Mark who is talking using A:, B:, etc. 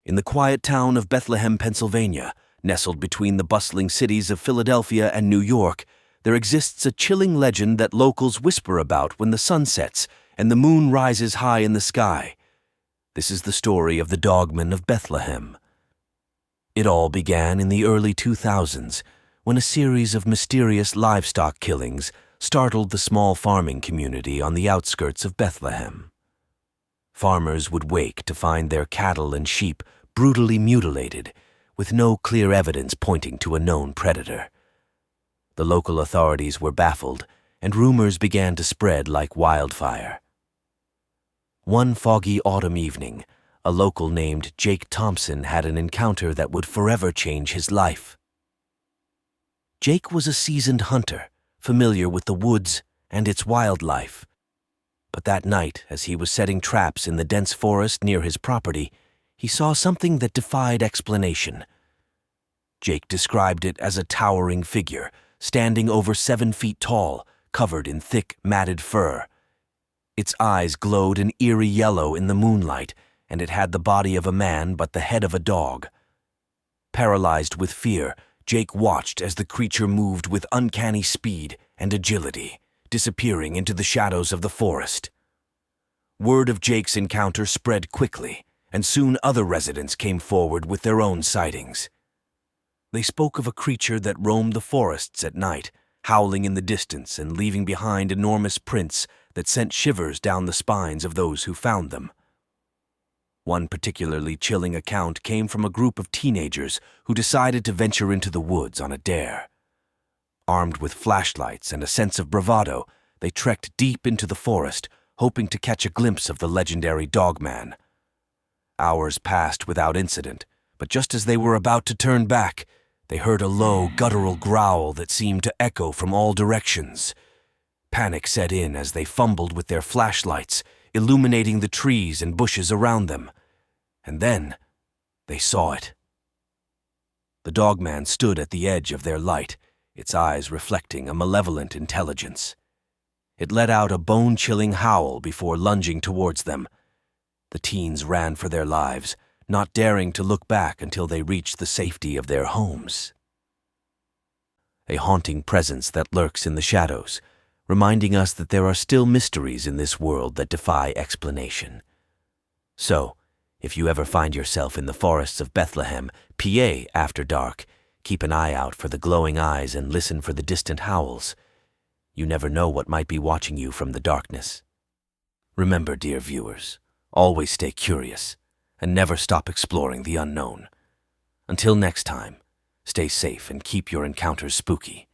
A: In the quiet town of Bethlehem, Pennsylvania, nestled between the bustling cities of Philadelphia and New York, there exists a chilling legend that locals whisper about when the sun sets and the moon rises high in the sky. This is the story of the Dogman of Bethlehem. It all began in the early 2000s, when a series of mysterious livestock killings startled the small farming community on the outskirts of Bethlehem. Farmers would wake to find their cattle and sheep brutally mutilated, with no clear evidence pointing to a known predator. The local authorities were baffled, and rumors began to spread like wildfire. One foggy autumn evening, a local named Jake Thompson had an encounter that would forever change his life. Jake was a seasoned hunter, familiar with the woods and its wildlife. But that night, as he was setting traps in the dense forest near his property, he saw something that defied explanation. Jake described it as a towering figure, standing over 7 feet tall, covered in thick, matted fur. Its eyes glowed an eerie yellow in the moonlight, and it had the body of a man but the head of a dog. Paralyzed with fear, Jake watched as the creature moved with uncanny speed and agility, disappearing into the shadows of the forest. Word of Jake's encounter spread quickly, and soon other residents came forward with their own sightings. They spoke of a creature that roamed the forests at night, howling in the distance and leaving behind enormous prints that sent shivers down the spines of those who found them. One particularly chilling account came from a group of teenagers who decided to venture into the woods on a dare. Armed with flashlights and a sense of bravado, they trekked deep into the forest, hoping to catch a glimpse of the legendary Dogman. Hours passed without incident, but just as they were about to turn back, they heard a low, guttural growl that seemed to echo from all directions. Panic set in as they fumbled with their flashlights, illuminating the trees and bushes around them. And then they saw it. The Dogman stood at the edge of their light, its eyes reflecting a malevolent intelligence. It let out a bone-chilling howl before lunging towards them. The teens ran for their lives, not daring to look back until they reached the safety of their homes. A haunting presence that lurks in the shadows, reminding us that there are still mysteries in this world that defy explanation. So, if you ever find yourself in the forests of Bethlehem, PA, after dark, keep an eye out for the glowing eyes and listen for the distant howls. You never know what might be watching you from the darkness. Remember, dear viewers, always stay curious and never stop exploring the unknown. Until next time, stay safe and keep your encounters spooky.